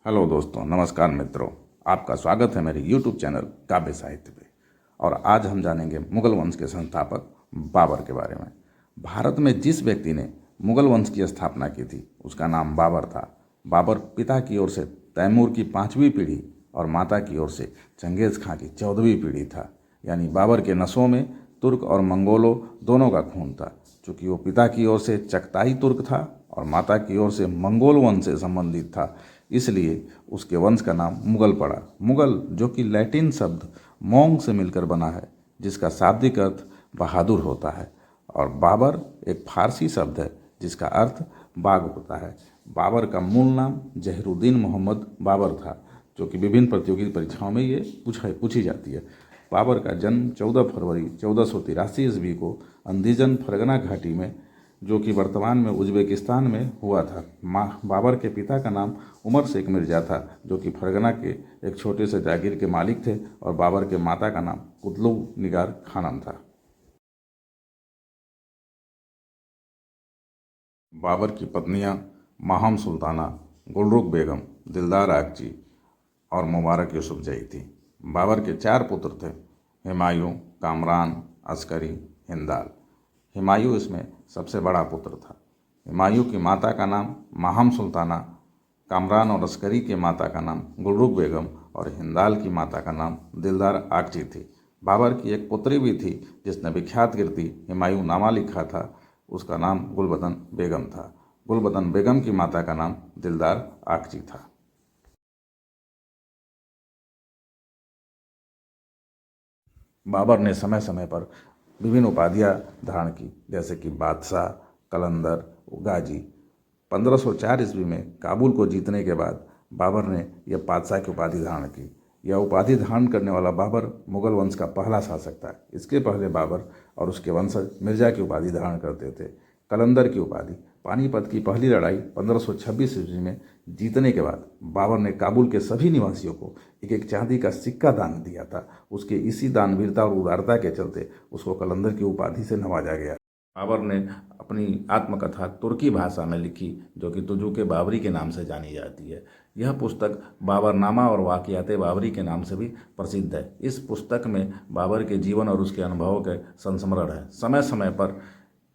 Hello दोस्तों, नमस्कार मित्रों। आपका स्वागत है मेरे YouTube चैनल काव्य साहित्य पे। और आज हम जानेंगे मुगल वंश के संस्थापक बाबर के बारे में। भारत में जिस व्यक्ति ने मुगल वंश की स्थापना की थी उसका नाम बाबर था। बाबर पिता की ओर से तैमूर की 5वीं पीढ़ी और माता की ओर से चंगेज़ खां की 14वीं पीढ़ी था। यानी बाबर के नसों में तुर्क और मंगोलों दोनों का खून था। चूँकि वो पिता की ओर से चगताई तुर्क था और माता की ओर से मंगोल वंश से संबंधित था, इसलिए उसके वंश का नाम मुगल पड़ा। मुगल जो कि लैटिन शब्द मोंग से मिलकर बना है, जिसका शाब्दिक अर्थ बहादुर होता है। और बाबर एक फारसी शब्द है जिसका अर्थ बाग होता है। बाबर का मूल नाम जहरुद्दीन मोहम्मद बाबर था, जो कि विभिन्न प्रतियोगी परीक्षाओं में ये पूछी जाती है। बाबर का जन्म 14 फरवरी 1483 ईस्वी को अंदीजन फरगना घाटी में, जो कि वर्तमान में उज्बेकिस्तान में हुआ था। बाबर के पिता का नाम उमर शेख मिर्जा था, जो कि फरगना के एक छोटे से जागीर के मालिक थे, और बाबर के माता का नाम कुतलुब निगार खानम था। बाबर की पत्नियां माहम सुल्ताना, गुलरुख बेगम, दिलदार आगची और मुबारक यूसुफजई थी। बाबर के 4 पुत्र थे, हुमायूं, कामरान, अस्करी, हिंदाल। हुमायूं इसमें सबसे बड़ा पुत्र था। हुमायूं की माता का नाम माहम सुल्ताना, कामरान और अस्करी के माता का नाम गुलरुख बेगम और हिंदाल की माता का नाम दिलदार आगची थी। बाबर की एक पुत्री भी थी जिसने विख्यात कृति हुमायूं नामा लिखा था। उसका नाम गुलबदन बेगम था। गुलबदन बेगम की माता का नाम दिलदार आगची था। बाबर ने समय समय पर विभिन्न उपाधियां धारण की, जैसे कि बादशाह, कलंदर, गाजी। 1504 ईस्वी में काबुल को जीतने के बाद बाबर ने यह बादशाह की उपाधि धारण की। यह उपाधि धारण करने वाला बाबर मुगल वंश का पहला शासक था। इसके पहले बाबर और उसके वंशज मिर्जा की उपाधि धारण करते थे। कलंदर की उपाधि। पानीपत की पहली लड़ाई 1526 ईस्वी में जीतने के बाद बाबर ने काबुल के सभी निवासियों को एक एक चांदी का सिक्का दान दिया था। उसके इसी दानवीरता और उदारता के चलते उसको कलंदर की उपाधि से नवाजा गया। बाबर ने अपनी आत्मकथा तुर्की भाषा में लिखी, जो कि तुजुक बाबरी के नाम से जानी जाती है। यह पुस्तक बाबरनामा और वाक़ियात बाबरी के नाम से भी प्रसिद्ध है। इस पुस्तक में बाबर के जीवन और उसके अनुभवों के संस्मरण है। समय समय पर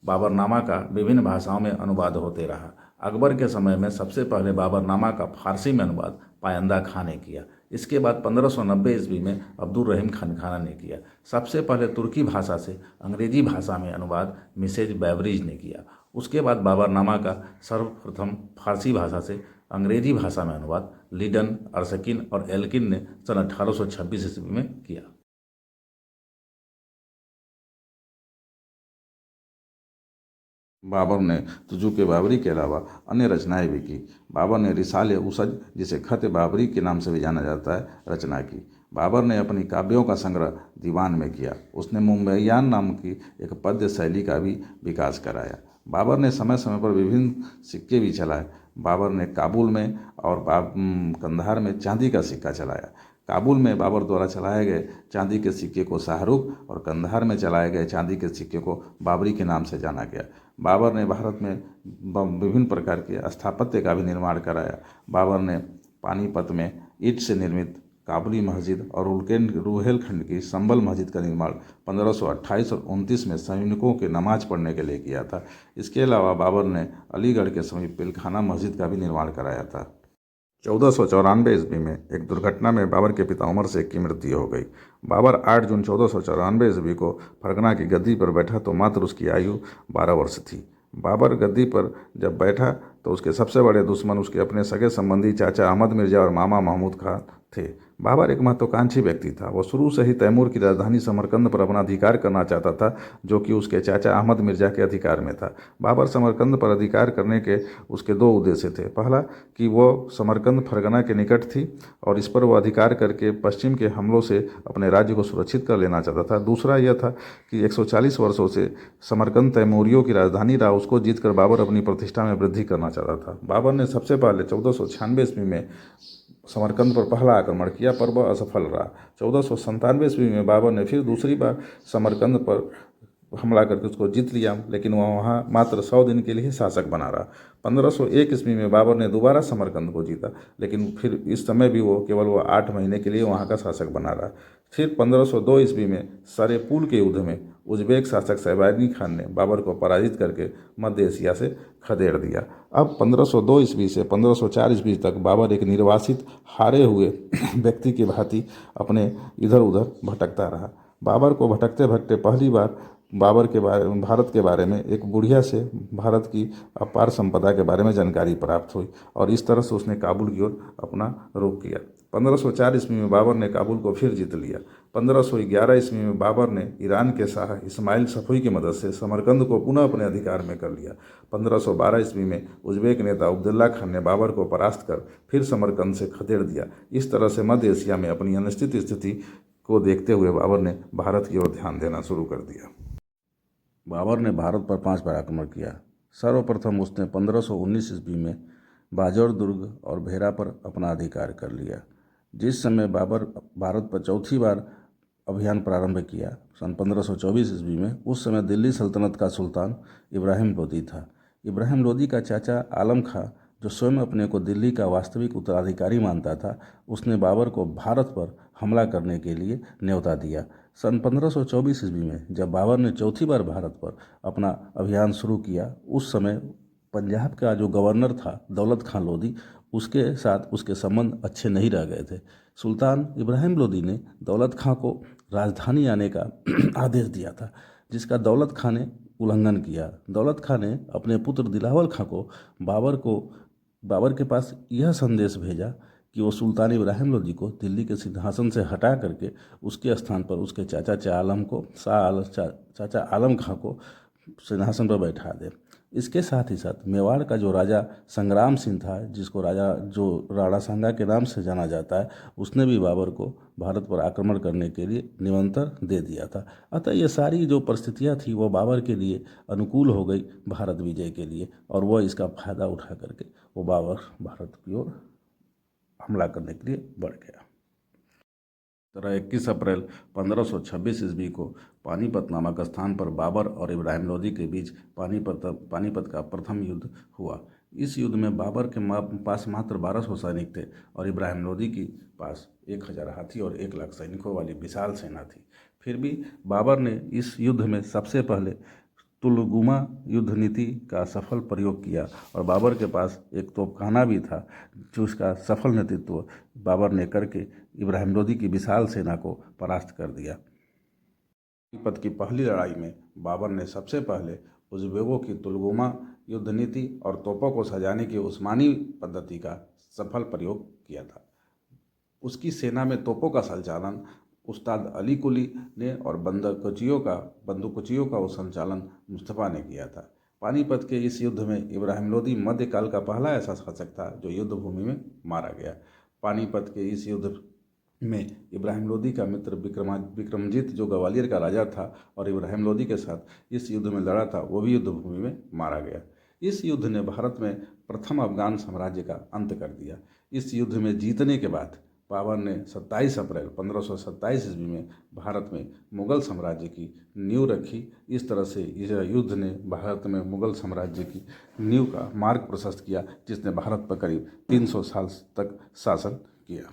बाबरनामा का विभिन्न भाषाओं में अनुवाद होते रहा। अकबर के समय में सबसे पहले बाबरनामा का फारसी में अनुवाद पायंदा खां ने किया। इसके बाद 1590 ईस्वी में अब्दुल रहीम खान ने किया। सबसे पहले तुर्की भाषा से अंग्रेजी भाषा में अनुवाद मिसेज बेवरिज ने किया। उसके बाद बाबरनामा का सर्वप्रथम फारसी भाषा से अंग्रेजी भाषा में अनुवाद लीडन, अरसकिन और एल्किन ने सन 1826 ईस्वी में किया। बाबर ने तुजुक बाबरी के अलावा अन्य रचनाएं भी की। बाबर ने रिसाले उसज, जिसे खत बाबरी के नाम से भी जाना जाता है, रचना की। बाबर ने अपनी काव्यों का संग्रह दीवान में किया। उसने मुंबईयान नाम की एक पद्य शैली का भी विकास कराया। बाबर ने समय समय पर विभिन्न सिक्के भी चलाए। बाबर ने काबुल में और कंधार में चांदी का सिक्का चलाया। काबुल में बाबर द्वारा चलाए गए चांदी के सिक्के को शाहरुख और कंधार में चलाए गए चांदी के सिक्के को बाबरी के नाम से जाना गया। बाबर ने भारत में विभिन्न प्रकार के स्थापत्य का भी निर्माण कराया। बाबर ने पानीपत में ईंट से निर्मित काबुली मस्जिद और रुहेलखंड की संभल मस्जिद का निर्माण 1528 और 29 में सैनिकों के नमाज पढ़ने के लिए किया था। इसके अलावा बाबर ने अलीगढ़ के समीप पिलखाना मस्जिद का भी निर्माण कराया था। 1494 ईस्वी में एक दुर्घटना में बाबर के पिता उमर शेख की मृत्यु हो गई। बाबर 8 जून 1494 ईस्वी को फरगना की गद्दी पर बैठा तो मात्र उसकी आयु 12 वर्ष थी। बाबर गद्दी पर जब बैठा तो उसके सबसे बड़े दुश्मन उसके अपने सगे संबंधी चाचा अहमद मिर्जा और मामा महमूद खान थे। बाबर एक महत्वाकांक्षी व्यक्ति था। वो शुरू से ही तैमूर की राजधानी समरकंद पर अपना अधिकार करना चाहता था, जो कि उसके चाचा अहमद मिर्जा के अधिकार में था। बाबर समरकंद पर अधिकार करने के उसके 2 उद्देश्य थे। पहला कि वो समरकंद फरगना के निकट थी और इस पर वो अधिकार करके पश्चिम के हमलों से अपने राज्य को सुरक्षित कर लेना चाहता था। दूसरा यह था कि 140 वर्षों से समरकंद तैमूरियों की राजधानी रहा, उसको जीतकर बाबर अपनी प्रतिष्ठा में वृद्धि करना चाहता था। बाबर ने सबसे पहले 1496 ईस्वी में समरकंद पर पहला आक्रमण किया, पर वह असफल रहा। 1497 ईस्वी में बाबर ने फिर दूसरी बार समरकंद पर हमला करके उसको जीत लिया, लेकिन वह वहाँ मात्र 100 दिन के लिए ही शासक बना रहा। 1501 ईस्वी में बाबर ने दोबारा समरकंद को जीता, लेकिन फिर इस समय भी केवल वो 8 महीने के लिए वहाँ का शासक बना रहा। फिर 1502 ईस्वी में सरेपुल के युद्ध में उज्बेक शासक शैबानी खान ने बाबर को पराजित करके मध्य एशिया से खदेड़ दिया। अब 1502 ईस्वी से 1504 ईस्वी तक बाबर एक निर्वासित हारे हुए व्यक्ति की भांति अपने इधर उधर भटकता रहा। बाबर को भटकते भटकते पहली बार भारत के बारे में एक बुढ़िया से भारत की अपार संपदा के बारे में जानकारी प्राप्त हुई, और इस तरह से उसने काबुल की ओर अपना रुख किया। 1504 ईस्वी में बाबर ने काबुल को फिर जीत लिया। 1511 ईस्वी में बाबर ने ईरान के शाह इस्माइल सफवी की मदद से समरकंद को पुनः अपने अधिकार में कर लिया। 1512 ईस्वी में उज्बेक नेता अब्दुल्ला खान ने बाबर को परास्त कर फिर समरकंद से खदेड़ दिया। इस तरह से मध्य एशिया में अपनी अनिश्चित स्थिति को देखते हुए बाबर ने भारत की ओर ध्यान देना शुरू कर दिया। बाबर ने भारत पर 5 बार आक्रमण किया। सर्वप्रथम उसने 1519 ईस्वी में बाजौर दुर्ग और भेरा पर अपना अधिकार कर लिया। जिस समय बाबर भारत पर चौथी बार अभियान प्रारंभ किया सन 1524 ईस्वी में, उस समय दिल्ली सल्तनत का सुल्तान इब्राहिम लोदी था। इब्राहिम लोदी का चाचा आलम खां, जो स्वयं अपने को दिल्ली का वास्तविक उत्तराधिकारी मानता था, उसने बाबर को भारत पर हमला करने के लिए न्योता दिया। सन 1524 ईस्वी में जब बाबर ने चौथी बार भारत पर अपना अभियान शुरू किया, उस समय पंजाब का जो गवर्नर था दौलत खां लोदी, उसके साथ उसके संबंध अच्छे नहीं रह गए थे। सुल्तान इब्राहिम लोदी ने दौलत खां को राजधानी आने का आदेश दिया था, जिसका दौलत खां ने उल्लंघन किया। दौलत खां ने अपने पुत्र दिलावर खां को बाबर के पास यह संदेश भेजा कि वो सुल्तान इब्राहिम लोदी को दिल्ली के सिंहासन से हटा करके उसके स्थान पर उसके चाचा आलम खां को सिंहासन पर बैठा दे। इसके साथ ही साथ मेवाड़ का जो राजा संग्राम सिंह था, जिसको राणा सांगा के नाम से जाना जाता है, उसने भी बाबर को भारत पर आक्रमण करने के लिए निमंत्रण दे दिया था। अतः ये सारी जो परिस्थितियाँ थी वो बाबर के लिए अनुकूल हो गई भारत विजय के लिए, और वह इसका फायदा उठा करके वो बाबर भारत की ओर हमला करने के लिए बढ़ गया। 21 अप्रैल 1526 ईस्वी को पानीपत नामक स्थान पर बाबर और इब्राहिम लोदी के बीच पानीपत का प्रथम युद्ध हुआ। इस युद्ध में बाबर के पास मात्र 1200 सैनिक थे और इब्राहिम लोदी के पास 1000 हाथी और 1 लाख सैनिकों वाली विशाल सेना थी। फिर भी बाबर ने इस युद्ध में सबसे पहले तुलगुमा युद्ध नीति का सफल प्रयोग किया, और बाबर के पास एक तोपखाना भी था, जिसका सफल नेतृत्व बाबर ने करके इब्राहिम लोदी की विशाल सेना को परास्त कर दिया। पानीपत की पहली लड़ाई में बाबर ने सबसे पहले उज़्बेकों की तुलगुमा युद्ध नीति और तोपों को सजाने की उस्मानी पद्धति का सफल प्रयोग किया था। उसकी सेना में तोपों का संचालन उस्ताद अली कुली ने और बंदूकचियों का वो संचालन मुस्तफ़ा ने किया था। पानीपत के इस युद्ध में इब्राहिम लोदी मध्यकाल का पहला ऐसा शासक था जो युद्ध भूमि में मारा गया। पानीपत के इस युद्ध में इब्राहिम लोदी का मित्र विक्रमजीत, जो ग्वालियर का राजा था और इब्राहिम लोदी के साथ इस युद्ध में लड़ा था, वो भी युद्ध भूमि में मारा गया। इस युद्ध ने भारत में प्रथम अफगान साम्राज्य का अंत कर दिया। इस युद्ध में जीतने के बाद बाबर ने 27 अप्रैल 1527 ईस्वी में भारत में मुगल साम्राज्य की नींव रखी। इस तरह से इस युद्ध ने भारत में मुगल साम्राज्य की नींव का मार्ग प्रशस्त किया, जिसने भारत पर करीब 300 साल तक शासन किया।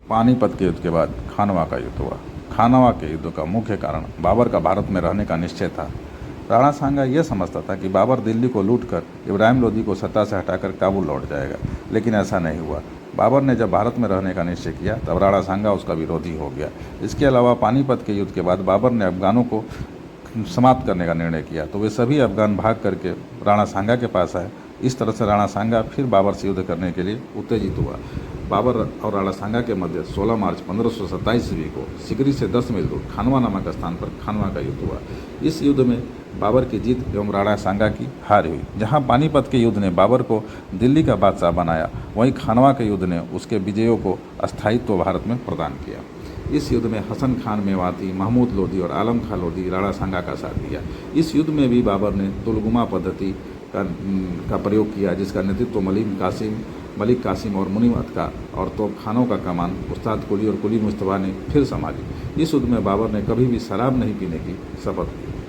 पानीपत के युद्ध के बाद खानवा का युद्ध हुआ। खानवा के युद्ध का मुख्य कारण बाबर का भारत में रहने का निश्चय था। राणा सांगा यह समझता था कि बाबर दिल्ली को लूटकर इब्राहिम लोदी को सत्ता से हटाकर काबुल लौट जाएगा, लेकिन ऐसा नहीं हुआ। बाबर ने जब भारत में रहने का निश्चय किया तब राणा सांगा उसका विरोधी हो गया। इसके अलावा पानीपत के युद्ध के बाद बाबर ने अफगानों को समाप्त करने का निर्णय किया, तो वे सभी अफगान भाग करके राणा सांगा के पास आए। इस तरह से राणा सांगा फिर बाबर से युद्ध करने के लिए उत्तेजित हुआ। बाबर और राणा सांगा के मध्य 16 मार्च 1527 ईस्वी को सिकरी से 10 मील दूर खानवा नामक स्थान पर खानवा का युद्ध हुआ। इस युद्ध में बाबर की जीत एवं राणा सांगा की हार हुई। जहां पानीपत के युद्ध ने बाबर को दिल्ली का बादशाह बनाया, वहीं खानवा के युद्ध ने उसके विजयों को अस्थायित्व भारत में प्रदान किया। इस युद्ध में हसन खान मेवाती, महमूद लोदी और आलम खां लोदी राणा सांगा का साथ दिया। इस युद्ध में भी बाबर ने तुलगुमा पद्धति का प्रयोग किया, जिसका नेतृत्व मलिक कासिम और मुनीम अतका और तोपखानों का कमान उस्ताद कुली और कुली मुस्तफ़ा ने फिर संभाली। इस युद्ध में बाबर ने कभी भी शराब नहीं पीने की शपथ ली।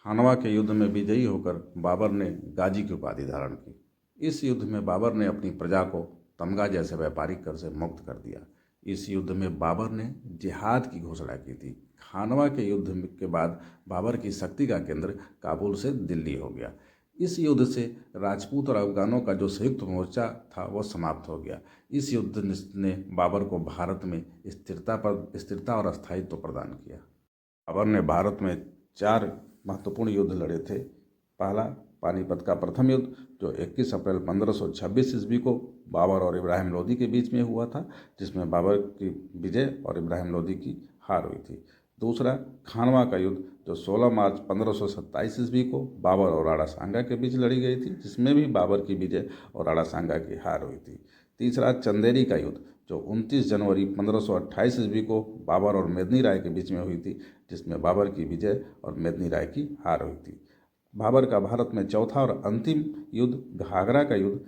खानवा के युद्ध में विजयी होकर बाबर ने गाजी की उपाधि धारण की। इस युद्ध में बाबर ने अपनी प्रजा को तमगा जैसे व्यापारिक कर से मुक्त कर दिया। इस युद्ध में बाबर ने जिहाद की घोषणा की थी। खानवा के युद्ध के बाद बाबर की शक्ति का केंद्र काबुल से दिल्ली हो गया। इस युद्ध से राजपूत और अफगानों का जो संयुक्त मोर्चा था वह समाप्त हो गया। इस युद्ध ने बाबर को भारत में स्थिरता और स्थायित्व प्रदान किया। बाबर ने भारत में 4 महत्वपूर्ण युद्ध लड़े थे। पहला पानीपत का प्रथम युद्ध जो 21 अप्रैल 1526 ईस्वी को बाबर और इब्राहिम लोदी के बीच में हुआ था, जिसमें बाबर की विजय और इब्राहिम लोदी की हार हुई थी। दूसरा खानवा का युद्ध जो 16 मार्च 1527 ईस्वी को बाबर और राणा सांगा के बीच लड़ी गई थी, जिसमें भी बाबर की विजय और राणा सांगा की हार हुई थी। तीसरा चंदेरी का युद्ध जो 29 जनवरी 1528 ईस्वी को बाबर और मेदिनी राय के बीच में हुई थी, जिसमें बाबर की विजय और मेदिनी राय की हार हुई थी। बाबर का भारत में चौथा और अंतिम युद्ध घाघरा का युद्ध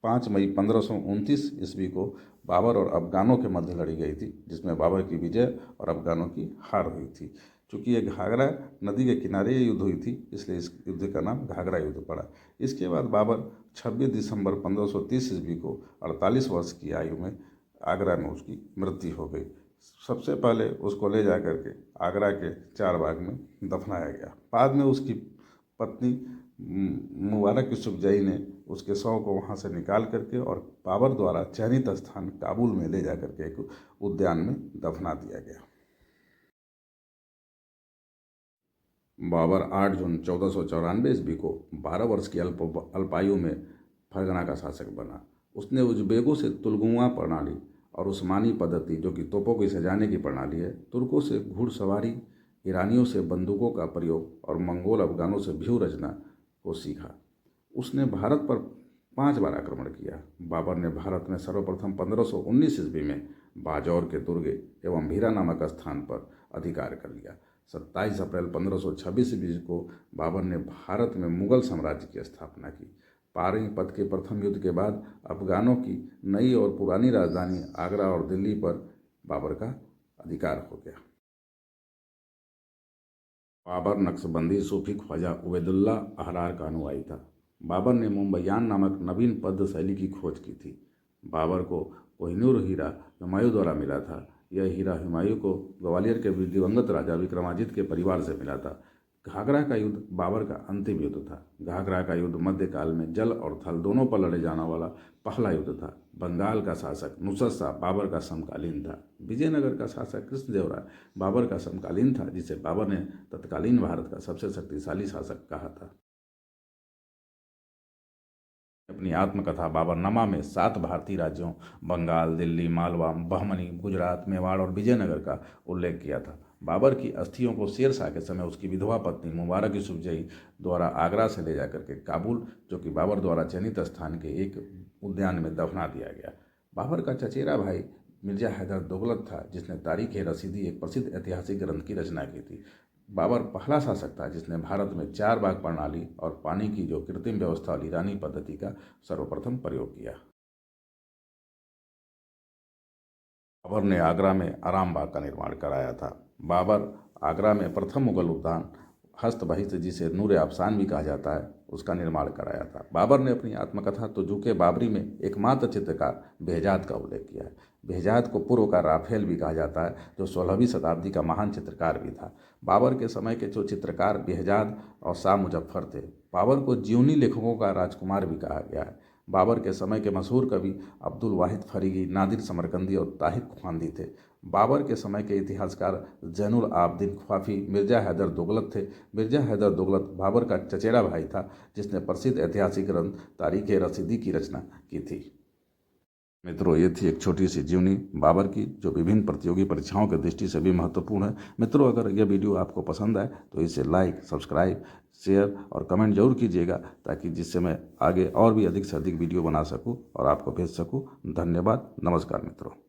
5 मई 1529 ईस्वी को बाबर और अफगानों के मध्य लड़ी गई थी, जिसमें बाबर की विजय और अफगानों की हार हुई थी। चूँकि ये घाघरा नदी के किनारे ये युद्ध हुई थी, इसलिए इस युद्ध का नाम घाघरा युद्ध पड़ा। इसके बाद बाबर 26 दिसंबर 1530 ईस्वी को 48 वर्ष की आयु में आगरा में उसकी मृत्यु हो गई। सबसे पहले उसको ले जा करके आगरा के चारबाग में दफनाया गया। बाद में उसकी पत्नी मुबारक यूसुफजई ने उसके शव को वहाँ से निकाल करके और बाबर द्वारा चयनित स्थान काबुल में ले जा करके एक उद्यान में दफना दिया गया। बाबर 8 जून 1494 ईस्वी को 12 वर्ष की अल्पायु में फरगना का शासक बना। उसने उज़्बेकों से तुलगुआ प्रणाली और उस्मानी पद्धति जो कि तोपों की सजाने की प्रणाली है, तुर्कों से घुड़सवारी, ईरानियों से बंदूकों का प्रयोग और मंगोल अफगानों से व्यूह रचना को सीखा। उसने भारत पर 5 बार आक्रमण किया। बाबर ने भारत में सर्वप्रथम 1519 ईस्वी में बाजौर के दुर्ग एवं भीरा नामक स्थान पर अधिकार कर लिया। 27 अप्रैल 1526 ईस्वी को बाबर ने भारत में मुगल साम्राज्य की स्थापना की। पानीपत के प्रथम युद्ध के बाद अफगानों की नई और पुरानी राजधानी आगरा और दिल्ली पर बाबर का अधिकार हो गया। बाबर नक्शबंदी सूफी ख्वाजा उबैदुल्ला अहरार का अनुयायी था। बाबर ने मुंबईयान नामक नवीन पद्य शैली की खोज की थी। बाबर को कोहिनूर हीरा हुमायूं द्वारा मिला था। यह हीरा हुमायूं को ग्वालियर के दिवंगत राजा विक्रमादित्य के परिवार से मिला था। घाघरा का युद्ध बाबर का अंतिम युद्ध था। घाघरा का युद्ध मध्यकाल में जल और थल दोनों पर लड़े जाने वाला पहला युद्ध था। बंगाल का शासक नुसरत शाह बाबर का समकालीन था। विजयनगर का शासक कृष्णदेवराय बाबर का समकालीन था, जिसे बाबर ने तत्कालीन भारत का सबसे शक्तिशाली शासक कहा था। अपनी आत्मकथा बाबरनामा में 7 भारतीय राज्यों बंगाल, दिल्ली, मालवा, बहमनी, गुजरात, मेवाड़ और विजयनगर का उल्लेख किया था। बाबर की अस्थियों को शेर शाह के समय उसकी विधवा पत्नी मुबारक यूसुफजई द्वारा आगरा से ले जाकर के काबुल, जो कि बाबर द्वारा चयनित स्थान के एक उद्यान में दफना दिया गया। बाबर का चचेरा भाई मिर्जा हैदर दोगलत था, जिसने तारीख-ए-रशीदी एक प्रसिद्ध ऐतिहासिक ग्रंथ की रचना की थी। बाबर पहला शासक था जिसने भारत में 4 बाग प्रणाली और पानी की जो कृत्रिम व्यवस्था वाली ईरानी पद्धति का सर्वप्रथम प्रयोग किया। बाबर ने आगरा में आराम बाग का निर्माण कराया था। बाबर आगरा में प्रथम मुगल उद्यान हस्त बहिष्त, जिसे नूर आफशान भी कहा जाता है, उसका निर्माण कराया था। बाबर ने अपनी आत्मकथा तुजुक बाबरी में एकमात्र चित्रकार बेहजाद का उल्लेख किया है। बेहजाद को पूर्व का राफेल भी कहा जाता है, जो 16वीं शताब्दी का महान चित्रकार भी था। बाबर के समय के जो चित्रकार बेहजाद और शाह मुजफ्फर थे। बाबर को जीवनी लेखकों का राजकुमार भी कहा गया है। बाबर के समय के मशहूर कवि अब्दुल वाहिद फरीगी, नादिर समरकंदी और ताहिर ख्वांदी थे। बाबर के समय के इतिहासकार जैनुल आबदीन ख्वाफी मिर्जा हैदर दोगलत थे। मिर्जा हैदर दोगलत बाबर का चचेरा भाई था, जिसने प्रसिद्ध ऐतिहासिक ग्रंथ तारीख-ए-रशीदी की रचना की थी। मित्रों, ये थी एक छोटी सी जीवनी बाबर की, जो विभिन्न प्रतियोगी परीक्षाओं की दृष्टि से भी महत्वपूर्ण है। मित्रों, अगर यह वीडियो आपको पसंद आए तो इसे लाइक, सब्सक्राइब, शेयर और कमेंट जरूर कीजिएगा, ताकि जिससे मैं आगे और भी अधिक से अधिक वीडियो बना सकूं और आपको भेज सकूं। धन्यवाद। नमस्कार मित्रों।